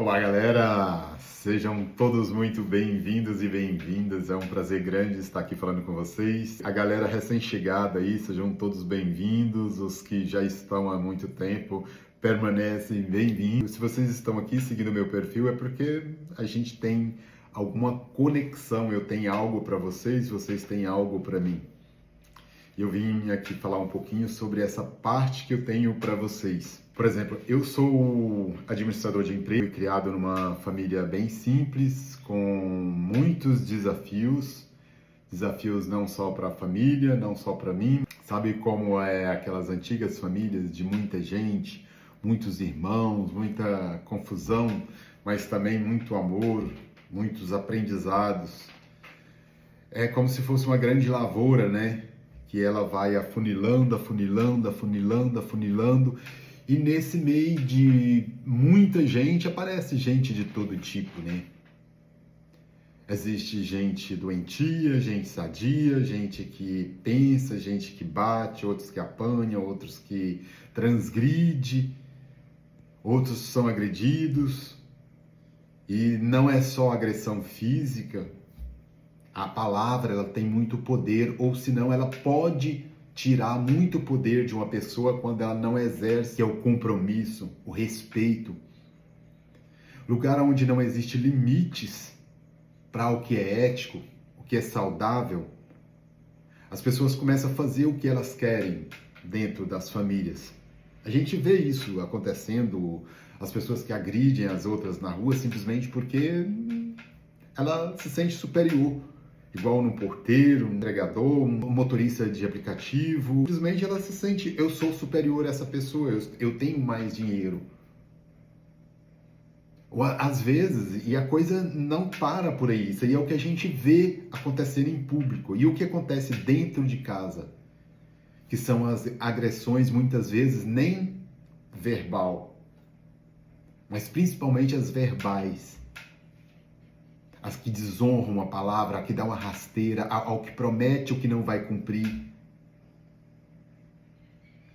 Olá, galera! Sejam todos muito bem-vindos e bem-vindas. É um prazer grande estar aqui falando com vocês. A galera recém-chegada aí, sejam todos bem-vindos. Os que já estão há muito tempo, permanecem bem-vindos. Se vocês estão aqui seguindo meu perfil, é porque a gente tem alguma conexão. Eu tenho algo para vocês, vocês têm algo para mim. Eu vim aqui falar um pouquinho sobre essa parte que eu tenho para vocês. Por exemplo, eu sou administrador de empresa, fui criado numa família bem simples, com muitos desafios não só para a família, não só para mim. Sabe como é aquelas antigas famílias de muita gente, muitos irmãos, muita confusão, mas também muito amor, muitos aprendizados. É como se fosse uma grande lavoura, né? Que ela vai afunilando, afunilando, afunilando, afunilando, e nesse meio de muita gente, aparece gente de todo tipo, né? Existe gente doentia, gente sadia, gente que pensa, gente que bate, outros que apanham, outros que transgride, outros são agredidos, e não é só agressão física. A palavra, ela tem muito poder, ou senão ela pode tirar muito poder de uma pessoa quando ela não exerce o compromisso, o respeito. Lugar onde não existe limites para o que é ético, o que é saudável, as pessoas começam a fazer o que elas querem dentro das famílias. A gente vê isso acontecendo, as pessoas que agridem as outras na rua simplesmente porque ela se sente superior. Igual num porteiro, um entregador, um motorista de aplicativo. Simplesmente ela se sente, eu sou superior a essa pessoa, eu tenho mais dinheiro. Ou, às vezes, e a coisa não para por aí, isso aí é o que a gente vê acontecendo em público. E o que acontece dentro de casa, que são as agressões muitas vezes nem verbal, mas principalmente as verbais. As que desonram a palavra, a que dá uma rasteira, ao que promete o que não vai cumprir.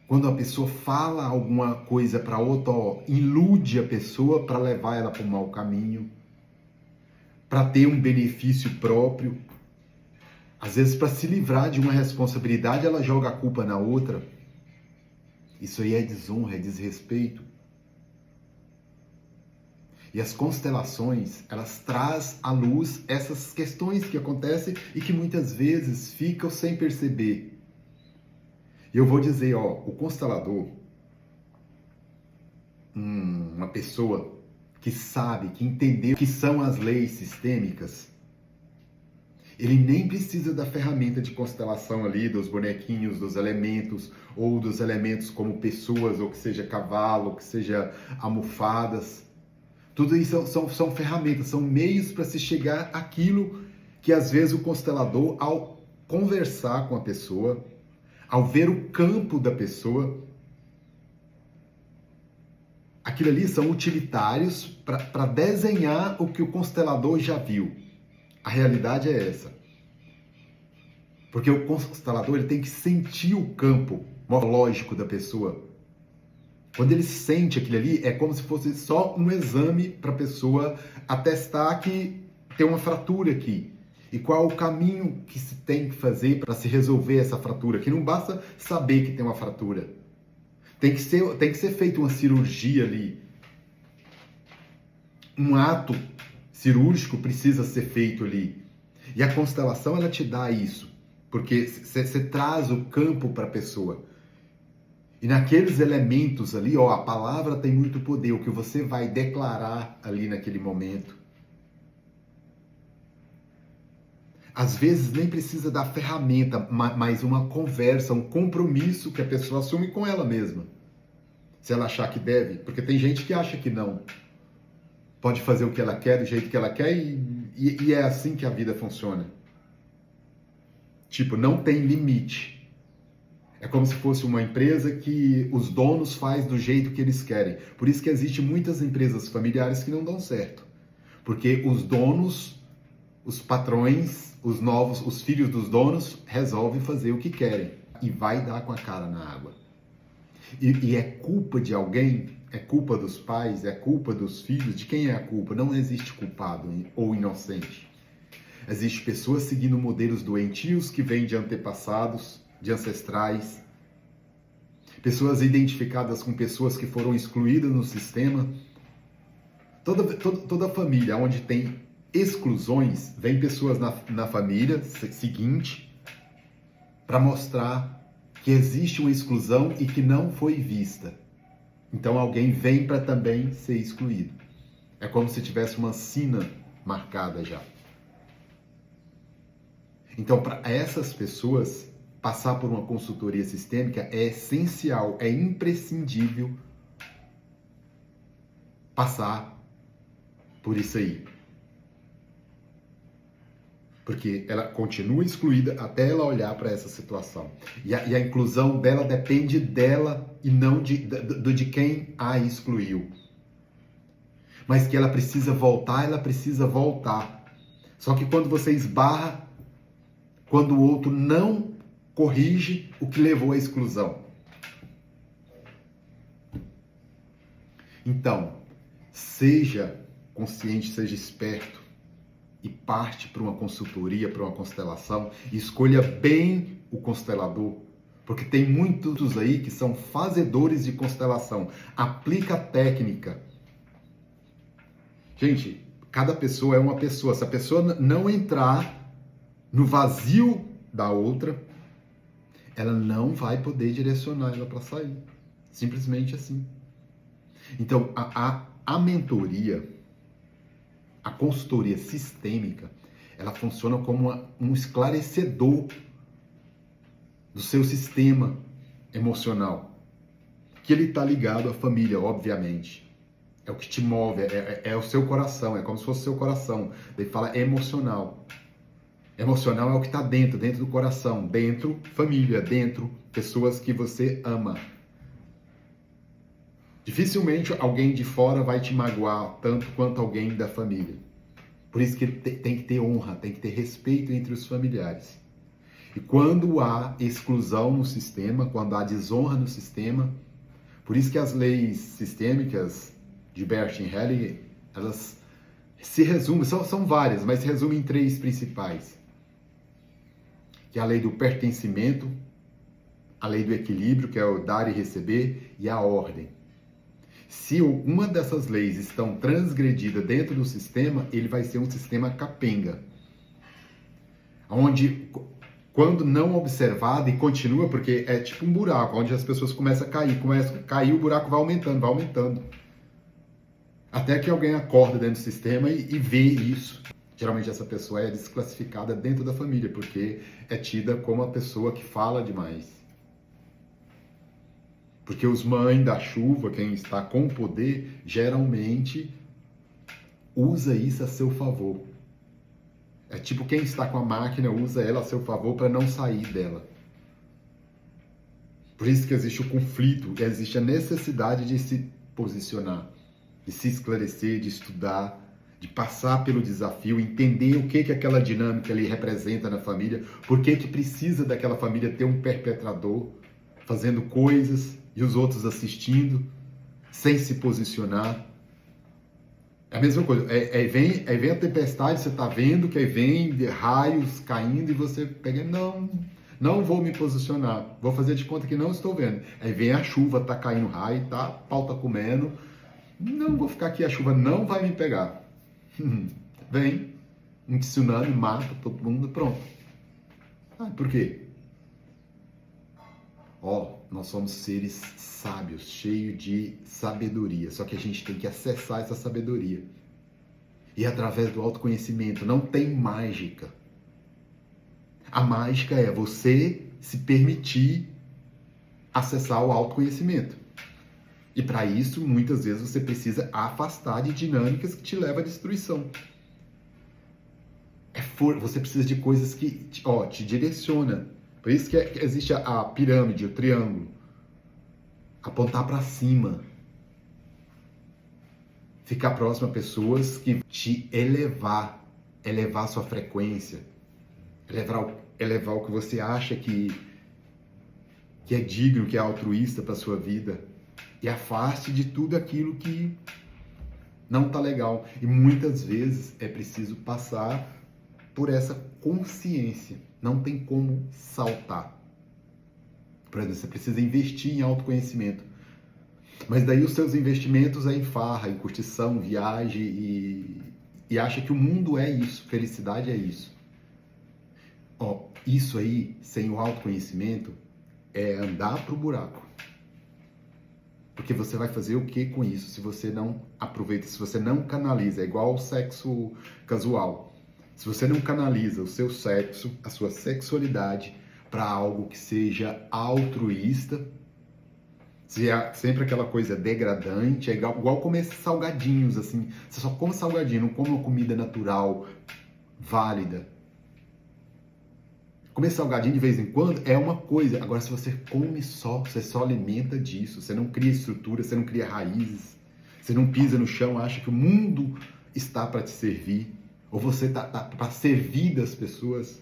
Quando a pessoa fala alguma coisa para outra, ilude a pessoa para levar ela para um mau caminho, para ter um benefício próprio. Às vezes, para se livrar de uma responsabilidade, ela joga a culpa na outra. Isso aí é desonra, é desrespeito. E as constelações, elas trazem à luz essas questões que acontecem e que muitas vezes ficam sem perceber. E eu vou dizer, o constelador, uma pessoa que sabe, que entendeu o que são as leis sistêmicas, ele nem precisa da ferramenta de constelação ali, dos bonequinhos, dos elementos, ou dos elementos como pessoas, ou que seja cavalo, ou que seja almofadas. Tudo isso são ferramentas, são meios para se chegar àquilo que às vezes o constelador, ao conversar com a pessoa, ao ver o campo da pessoa, aquilo ali são utilitários para desenhar o que o constelador já viu. A realidade é essa. Porque o constelador ele tem que sentir o campo morfológico da pessoa. Quando ele sente aquilo ali, é como se fosse só um exame para a pessoa atestar que tem uma fratura aqui. E qual o caminho que se tem que fazer para se resolver essa fratura. Que não basta saber que tem uma fratura. Tem que ser feita uma cirurgia ali. Um ato cirúrgico precisa ser feito ali. E a constelação, ela te dá isso. Porque você traz o campo para a pessoa. E naqueles elementos ali, a palavra tem muito poder, o que você vai declarar ali naquele momento. Às vezes nem precisa da ferramenta, mas uma conversa, um compromisso que a pessoa assume com ela mesma. Se ela achar que deve, porque tem gente que acha que não. Pode fazer o que ela quer, do jeito que ela quer, e é assim que a vida funciona. Tipo, não tem limite. É como se fosse uma empresa que os donos fazem do jeito que eles querem. Por isso que existem muitas empresas familiares que não dão certo. Porque os donos, os patrões, os filhos dos donos resolvem fazer o que querem. E vai dar com a cara na água. E é culpa de alguém É culpa dos pais? É culpa dos filhos? De quem é a culpa? Não existe culpado ou inocente. Existem pessoas seguindo modelos doentios que vêm de antepassados, de ancestrais. Pessoas identificadas com pessoas que foram excluídas no sistema. Toda família onde tem exclusões, vem pessoas na família seguinte para mostrar que existe uma exclusão e que não foi vista. Então alguém vem para também ser excluído. É como se tivesse uma sina marcada já. Então, para essas pessoas, passar por uma consultoria sistêmica é essencial, é imprescindível passar por isso aí. Porque ela continua excluída até ela olhar para essa situação. E a inclusão dela depende dela e não de quem a excluiu. Mas que ela precisa voltar. Só que quando você esbarra, quando o outro não corrige o que levou à exclusão. Então, seja consciente, seja esperto e parte para uma consultoria, para uma constelação, e escolha bem o constelador, porque tem muitos aí que são fazedores de constelação. Aplica a técnica. Gente, cada pessoa é uma pessoa. Se a pessoa não entrar no vazio da outra, ela não vai poder direcionar ela para sair. Simplesmente assim. Então, a mentoria, a consultoria sistêmica, ela funciona como um esclarecedor do seu sistema emocional, que ele está ligado à família, obviamente. É o que te move, é o seu coração, é como se fosse o seu coração. Ele fala emocional. Emocional é o que está dentro do coração, dentro família, dentro pessoas que você ama. Dificilmente alguém de fora vai te magoar tanto quanto alguém da família. Por isso que tem que ter honra, tem que ter respeito entre os familiares. E quando há exclusão no sistema, quando há desonra no sistema, por isso que as leis sistêmicas de Bert e Hellinger, elas se resumem, são várias, mas se resumem em 3 principais. Que é a lei do pertencimento, a lei do equilíbrio, que é o dar e receber, e a ordem. Se uma dessas leis estão transgredidas dentro do sistema, ele vai ser um sistema capenga. Onde, quando não observado, e continua, porque é tipo um buraco, onde as pessoas começam a cair, o buraco vai aumentando. Até que alguém acorda dentro do sistema e vê isso. Geralmente essa pessoa é desclassificada dentro da família, porque é tida como a pessoa que fala demais. Porque os mães da chuva, quem está com poder, geralmente usa isso a seu favor. É tipo quem está com a máquina, usa ela a seu favor para não sair dela. Por isso que existe o conflito, existe a necessidade de se posicionar, de se esclarecer, de estudar, de passar pelo desafio, entender o que aquela dinâmica ali representa na família, por que precisa daquela família ter um perpetrador fazendo coisas e os outros assistindo, sem se posicionar. É a mesma coisa, aí vem a tempestade, você está vendo que aí vem raios caindo e você pega, não vou me posicionar, vou fazer de conta que não estou vendo. Aí vem a chuva, tá caindo raio, pau tá comendo, não vou ficar aqui, a chuva não vai me pegar. Vem um tsunami, mata todo mundo, pronto. Por quê? Nós somos seres sábios, cheios de sabedoria, só que a gente tem que acessar essa sabedoria. E através do autoconhecimento, não tem mágica. A mágica é você se permitir acessar o autoconhecimento. E para isso, muitas vezes, você precisa afastar de dinâmicas que te levam à destruição. Você precisa de coisas que te direcionam. Por isso que existe a pirâmide, o triângulo. Apontar para cima. Ficar próximo a pessoas que te elevar a sua frequência, elevar o que você acha que é digno, que é altruísta para a sua vida. e afaste de tudo aquilo que não está legal. E muitas vezes é preciso passar por essa consciência. Não tem como saltar. Por exemplo, você precisa investir em autoconhecimento. Mas daí os seus investimentos é em farra, em curtição, viagem e acha que o mundo é isso, felicidade é isso. Ó, isso aí, sem o autoconhecimento, é andar pro buraco. Porque você vai fazer o que com isso se você não aproveita, se você não canaliza? É igual ao sexo casual. Se você não canaliza o seu sexo, a sua sexualidade para algo que seja altruísta, se é sempre aquela coisa degradante, é igual comer salgadinhos, assim. Você só come salgadinho, não come uma comida natural, válida. Comer salgadinho de vez em quando é uma coisa. Agora, se você come só, você só alimenta disso, você não cria estrutura, você não cria raízes, você não pisa no chão, acha que o mundo está para te servir, ou você está para servir das pessoas.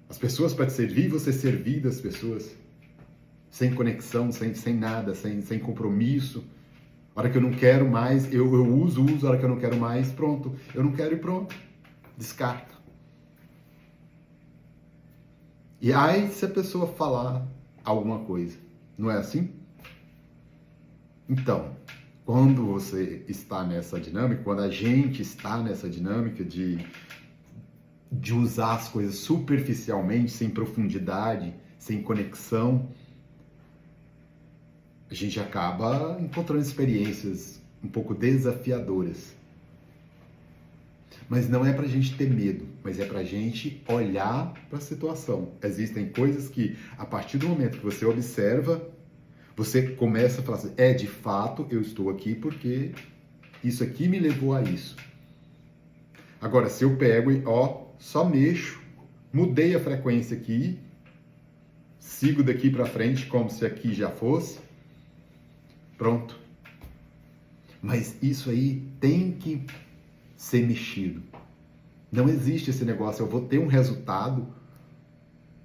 As pessoas para te servir e você servir das pessoas. Sem conexão, sem nada, sem compromisso. A hora que eu não quero mais, eu uso. A hora que eu não quero mais, pronto. Eu não quero e pronto. Descarta. E aí se a pessoa falar alguma coisa. Não é assim? Então, quando você está nessa dinâmica, quando a gente está nessa dinâmica de usar as coisas superficialmente, sem profundidade, sem conexão, a gente acaba encontrando experiências um pouco desafiadoras. Mas não é pra gente ter medo, mas é pra gente olhar para a situação. Existem coisas que, a partir do momento que você observa, você começa a falar assim, de fato, eu estou aqui porque isso aqui me levou a isso. Agora, se eu pego e, só mexo, mudei a frequência aqui, sigo daqui para frente como se aqui já fosse, pronto. Mas isso aí tem que ser mexido. Não existe esse negócio, eu vou ter um resultado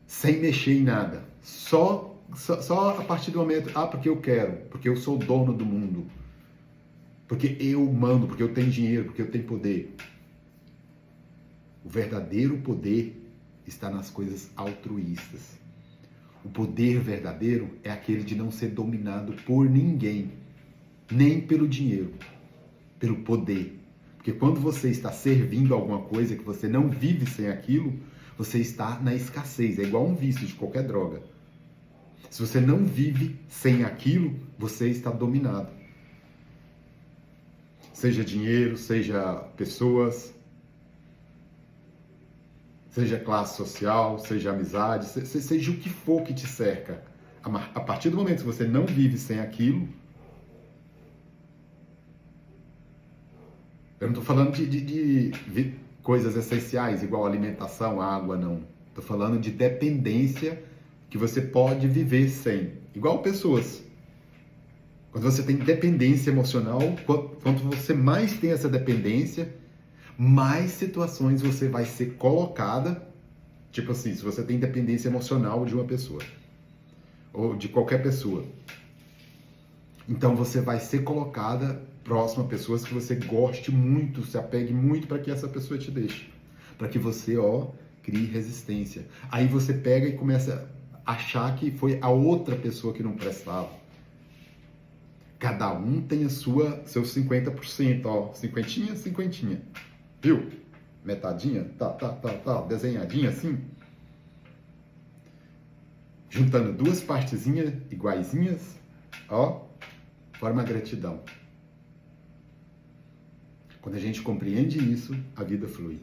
sem mexer em nada. Só a partir do momento, porque eu quero, porque eu sou o dono do mundo, porque eu mando, porque eu tenho dinheiro, porque eu tenho poder. O verdadeiro poder está nas coisas altruístas. O poder verdadeiro é aquele de não ser dominado por ninguém, nem pelo dinheiro, pelo poder. Porque quando você está servindo alguma coisa que você não vive sem aquilo, você está na escassez. É igual um vício de qualquer droga. Se você não vive sem aquilo, você está dominado. Seja dinheiro, seja pessoas, seja classe social, seja amizade, seja o que for que te cerca. A partir do momento que você não vive sem aquilo, eu não estou falando de coisas essenciais, igual alimentação, água, não. Estou falando de dependência que você pode viver sem. Igual pessoas. Quando você tem dependência emocional, quanto você mais tem essa dependência, mais situações você vai ser colocada. Tipo assim, se você tem dependência emocional de uma pessoa, ou de qualquer pessoa, então você vai ser colocada próximo a pessoas que você goste muito, se apegue muito para que essa pessoa te deixe. Para que você, crie resistência. Aí você pega e começa a achar que foi a outra pessoa que não prestava. Cada um tem seus 50%, cinquentinha, cinquentinha. Viu? Metadinha, desenhadinha assim. Juntando duas partezinhas iguaizinhas, forma a gratidão. Quando a gente compreende isso, a vida flui.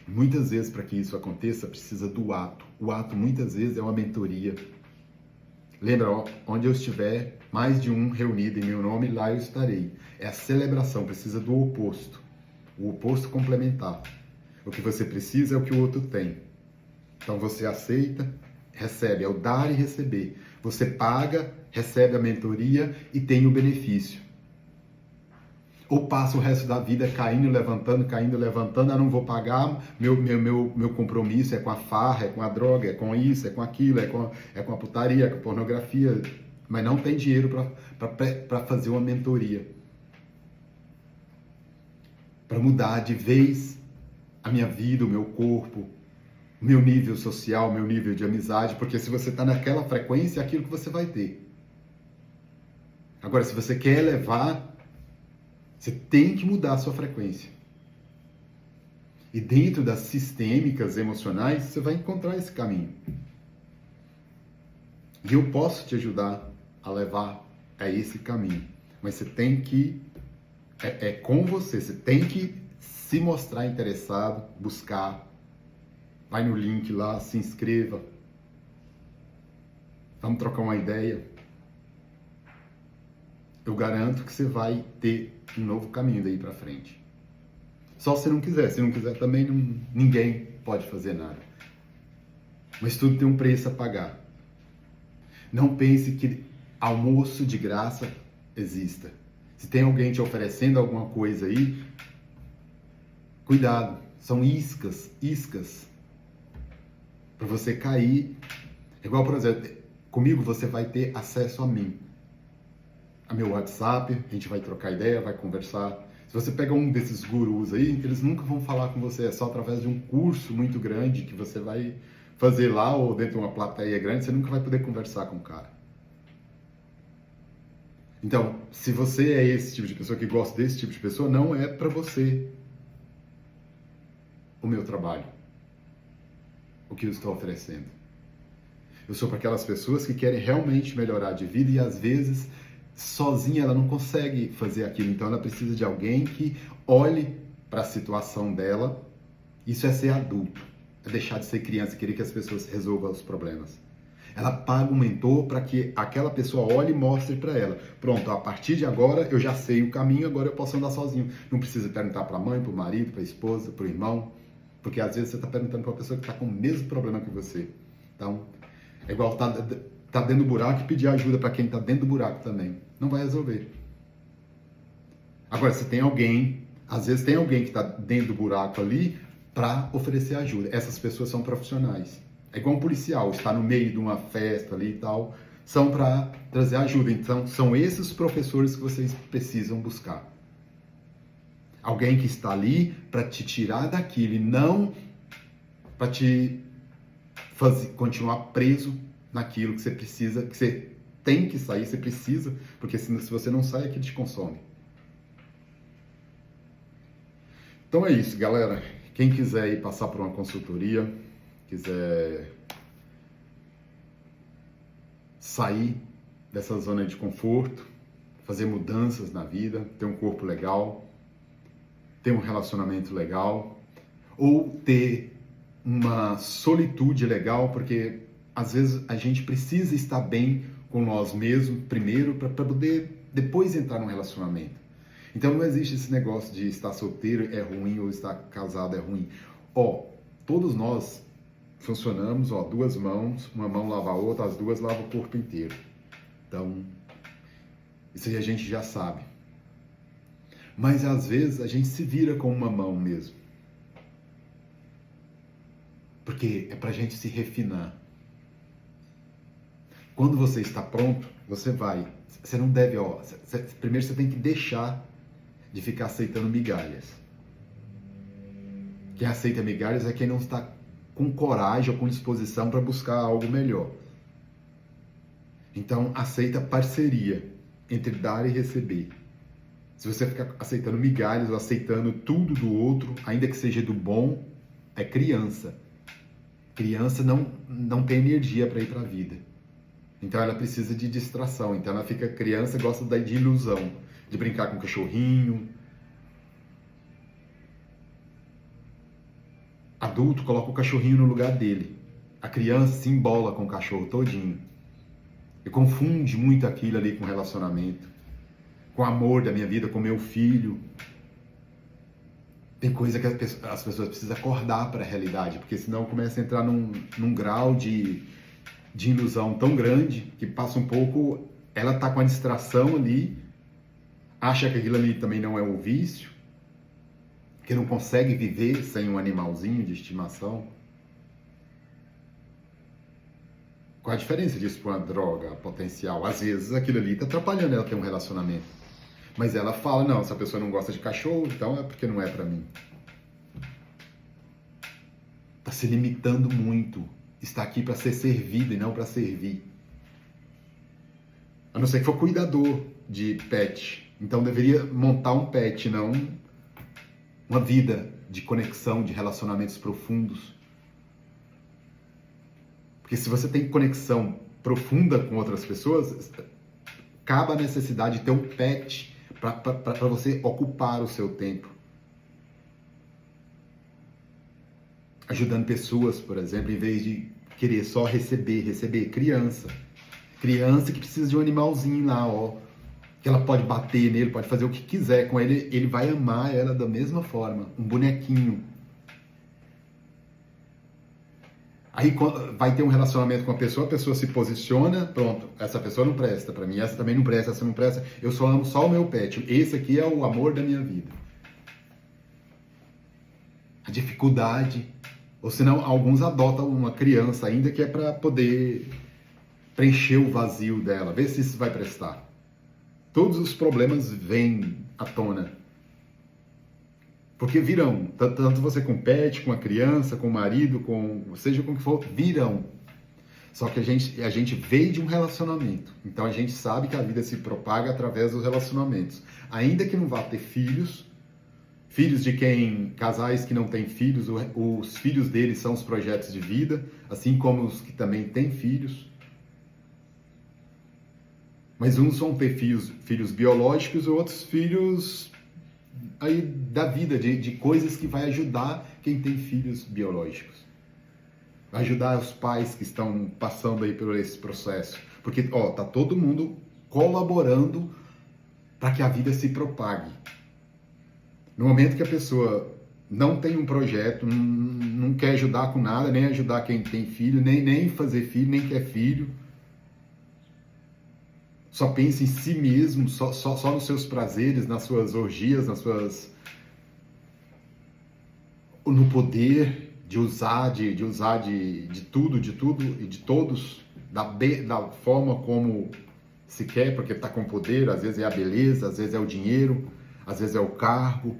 Muitas vezes, para que isso aconteça, precisa do ato. O ato, muitas vezes, é uma mentoria. Lembra, onde eu estiver, mais de um reunido em meu nome, lá eu estarei. É a celebração, precisa do oposto. O oposto complementar. O que você precisa é o que o outro tem. Então você aceita, recebe, é o dar e receber. Você paga, recebe a mentoria e tem o benefício. Ou passa o resto da vida caindo, levantando, não vou pagar, meu compromisso é com a farra, é com a droga, é com isso, é com aquilo, é com a putaria, é com a pornografia, mas não tem dinheiro para fazer uma mentoria, para mudar de vez a minha vida, o meu corpo, o meu nível social, o meu nível de amizade, porque se você está naquela frequência, é aquilo que você vai ter. Agora, se você quer elevar, você tem que mudar a sua frequência. E dentro das sistêmicas emocionais, você vai encontrar esse caminho. E eu posso te ajudar a levar a esse caminho. Mas você tem que... É com você. Você tem que se mostrar interessado, buscar. Vai no link lá, se inscreva. Vamos trocar uma ideia. Eu garanto que você vai ter um novo caminho daí pra frente. Só se não quiser. Se não quiser também, ninguém pode fazer nada. Mas tudo tem um preço a pagar. Não pense que almoço de graça exista. Se tem alguém te oferecendo alguma coisa aí, cuidado. São iscas. Para você cair. Igual, por exemplo, comigo você vai ter acesso a mim. A meu WhatsApp, a gente vai trocar ideia, vai conversar. Se você pega um desses gurus aí, eles nunca vão falar com você, é só através de um curso muito grande que você vai fazer lá ou dentro de uma plateia grande, você nunca vai poder conversar com o cara. Então, se você é esse tipo de pessoa que gosta desse tipo de pessoa, não é para você o meu trabalho, o que eu estou oferecendo. Eu sou para aquelas pessoas que querem realmente melhorar de vida e às vezes sozinha ela não consegue fazer aquilo, então ela precisa de alguém que olhe para a situação dela. Isso é ser adulto, é deixar de ser criança e querer que as pessoas resolvam os problemas. Ela paga um mentor para que aquela pessoa olhe e mostre para ela. Pronto, a partir de agora eu já sei o caminho, agora eu posso andar sozinho. Não precisa perguntar para a mãe, para o marido, para a esposa, para o irmão, porque às vezes você está perguntando para uma pessoa que está com o mesmo problema que você. Então, é igual tá dentro do buraco e pedir ajuda para quem está dentro do buraco também. Não vai resolver. Agora, se tem alguém, às vezes tem alguém que está dentro do buraco ali para oferecer ajuda. Essas pessoas são profissionais. É igual um policial, está no meio de uma festa ali e tal, são para trazer ajuda. Então, são esses professores que vocês precisam buscar. Alguém que está ali para te tirar daquilo e não para te continuar preso naquilo que você precisa, que você tem que sair, você precisa, porque se você não sai, aquilo te consome. Então é isso, galera. Quem quiser ir passar por uma consultoria, quiser sair dessa zona de conforto, fazer mudanças na vida, ter um corpo legal, ter um relacionamento legal, ou ter uma solitude legal, porque às vezes a gente precisa estar bem com nós mesmos primeiro para poder depois entrar num relacionamento. Então não existe esse negócio de estar solteiro é ruim ou estar casado é ruim. Todos nós funcionamos, duas mãos, uma mão lava a outra, as duas lavam o corpo inteiro. Então, isso aí a gente já sabe. Mas às vezes a gente se vira com uma mão mesmo. Porque é pra gente se refinar. Quando você está pronto, você vai. Você não deve, primeiro você tem que deixar de ficar aceitando migalhas. Quem aceita migalhas é quem não está com coragem ou com disposição para buscar algo melhor. Então, aceita parceria entre dar e receber. Se você ficar aceitando migalhas ou aceitando tudo do outro, ainda que seja do bom, é criança. Criança não tem energia para ir para a vida. Então ela precisa de distração. Então ela fica criança, gosta de ilusão, de brincar com o cachorrinho. Adulto coloca o cachorrinho no lugar dele. A criança se embola com o cachorro todinho. E confunde muito aquilo ali com relacionamento, com o amor da minha vida, com meu filho. Tem coisa que as pessoas precisam acordar para a realidade, porque senão começa a entrar num grau de ilusão tão grande que passa um pouco, ela está com a distração ali, acha que aquilo ali também não é um vício, que não consegue viver sem um animalzinho de estimação. Qual a diferença disso para uma droga potencial? Às vezes aquilo ali está atrapalhando ela ter um relacionamento. Mas ela fala, não, essa pessoa não gosta de cachorro, então é porque não é para mim. Está se limitando muito. Está aqui para ser servido e não para servir. A não ser que for cuidador de pet. Então deveria montar um pet, não uma vida de conexão, de relacionamentos profundos. Porque se você tem conexão profunda com outras pessoas, acaba a necessidade de ter um pet para você ocupar o seu tempo. Ajudando pessoas, por exemplo, em vez de querer só receber criança. Criança que precisa de um animalzinho lá, ó. Que ela pode bater nele, pode fazer o que quiser com ele, ele vai amar ela da mesma forma. Um bonequinho. Aí vai ter um relacionamento com a pessoa se posiciona, pronto, essa pessoa não presta para mim, essa também não presta, essa não presta, eu só amo só o meu pet, esse aqui é o amor da minha vida. A dificuldade, ou senão alguns adotam uma criança ainda que é para poder preencher o vazio dela, ver se isso vai prestar. Todos os problemas vêm à tona. Porque virão, tanto você com pet, com a criança, com o marido, seja com o que for, virão. Só que a gente veio de um relacionamento. Então a gente sabe que a vida se propaga através dos relacionamentos. Ainda que não vá ter filhos de casais que não têm filhos, os filhos deles são os projetos de vida, assim como os que também têm filhos. Mas uns vão ter filhos biológicos e outros filhos aí da vida, de coisas que vai ajudar quem tem filhos biológicos. Vai ajudar os pais que estão passando aí por esse processo. Porque, tá todo mundo colaborando para que a vida se propague. No momento que a pessoa não tem um projeto, não quer ajudar com nada, nem ajudar quem tem filho, nem fazer filho, nem quer filho, só pensa em si mesmo, só nos seus prazeres, nas suas orgias, no poder de usar de tudo e de todos, da forma como se quer, porque está com poder, às vezes é a beleza, às vezes é o dinheiro, às vezes é o cargo,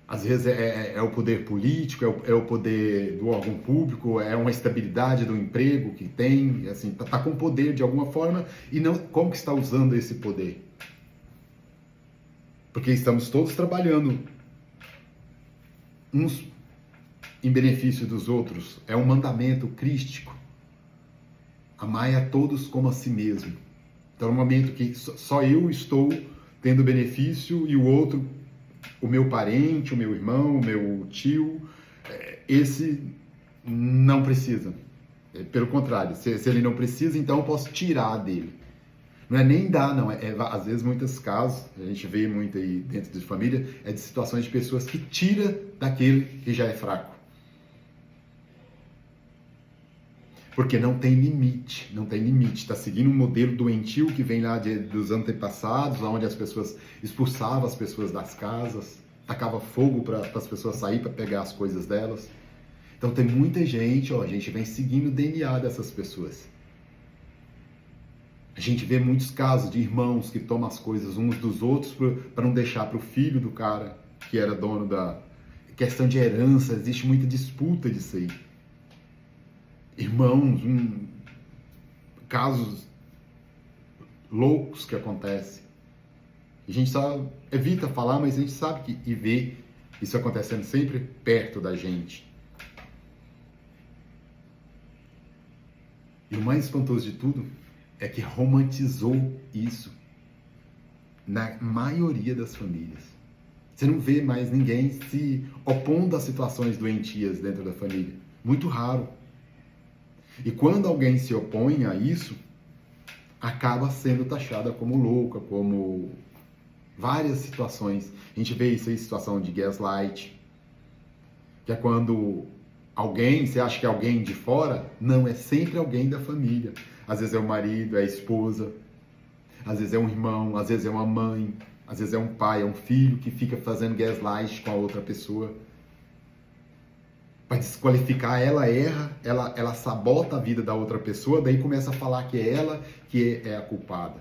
às vezes é o poder político, é o poder do órgão público, é uma estabilidade do emprego que tem, assim, tá com poder de alguma forma, e não como que está usando esse poder? Porque estamos todos trabalhando uns em benefício dos outros. É um mandamento crístico. Amai a todos como a si mesmo. Então, no momento que só eu estou tendo benefício e o outro, o meu parente, o meu irmão, o meu tio, esse não precisa. Pelo contrário, se ele não precisa, então eu posso tirar dele. Não é nem dar, não. Às vezes, muitos casos, a gente vê muito aí dentro de família, é de situações de pessoas que tira daquele que já é fraco. Porque não tem limite, não tem limite. Está seguindo um modelo doentio que vem lá dos antepassados, onde as pessoas expulsavam as pessoas das casas, tacavam fogo para as pessoas saírem para pegar as coisas delas. Então tem muita gente, a gente vem seguindo o DNA dessas pessoas. A gente vê muitos casos de irmãos que tomam as coisas uns dos outros para não deixar para o filho do cara que era dono da... Questão de herança, existe muita disputa disso aí. Irmãos, casos loucos que acontecem. A gente só evita falar, mas a gente sabe e vê isso acontecendo sempre perto da gente. E o mais espantoso de tudo é que romantizou isso na maioria das famílias. Você não vê mais ninguém se opondo a situações doentias dentro da família. Muito raro. E quando alguém se opõe a isso, acaba sendo taxada como louca, como várias situações. A gente vê isso aí, situação de gaslight, que é quando você acha que é alguém de fora, não, é sempre alguém da família. Às vezes é o marido, é a esposa, às vezes é um irmão, às vezes é uma mãe, às vezes é um pai, é um filho que fica fazendo gaslight com a outra pessoa. para desqualificar, ela erra, ela sabota a vida da outra pessoa, daí começa a falar que é ela que é a culpada.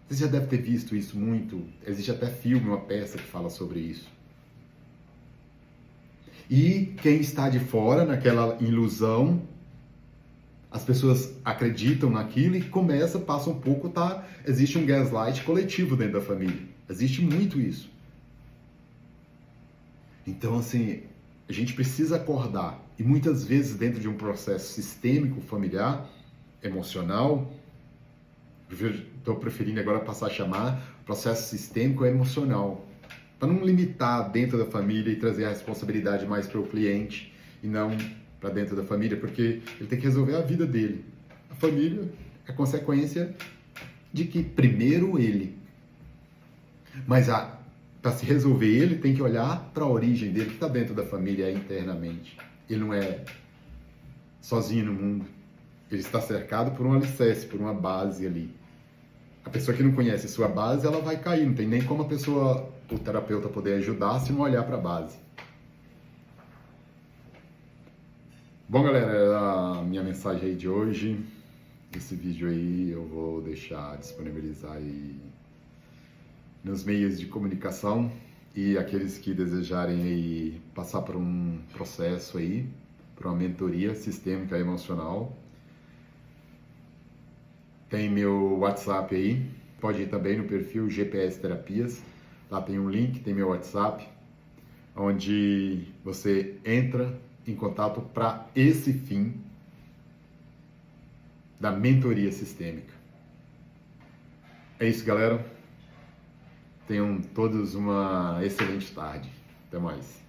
Você já deve ter visto isso muito, existe até filme, uma peça que fala sobre isso. E quem está de fora, naquela ilusão, as pessoas acreditam naquilo e passa um pouco, existe um gaslight coletivo dentro da família. Existe muito isso. Então, assim, a gente precisa acordar. E muitas vezes dentro de um processo sistêmico, familiar, emocional, estou preferindo agora passar a chamar processo sistêmico emocional, para não limitar dentro da família e trazer a responsabilidade mais para o cliente e não para dentro da família, porque ele tem que resolver a vida dele. A família é consequência de que primeiro ele. Mas para se resolver ele, tem que olhar para a origem dele, que está dentro da família internamente. Ele não é sozinho no mundo. Ele está cercado por um alicerce, por uma base ali. A pessoa que não conhece sua base, ela vai cair. Não tem nem como o terapeuta poder ajudar se não olhar para a base. Bom, galera, é a minha mensagem aí de hoje. Esse vídeo aí eu vou deixar disponibilizar aí nos meios de comunicação, e aqueles que desejarem aí passar por um processo aí, por uma mentoria sistêmica emocional, tem meu WhatsApp aí, pode ir também no perfil GPS Terapias, lá tem um link, tem meu WhatsApp, onde você entra em contato para esse fim da mentoria sistêmica. É isso, galera. Tenham todos uma excelente tarde. Até mais.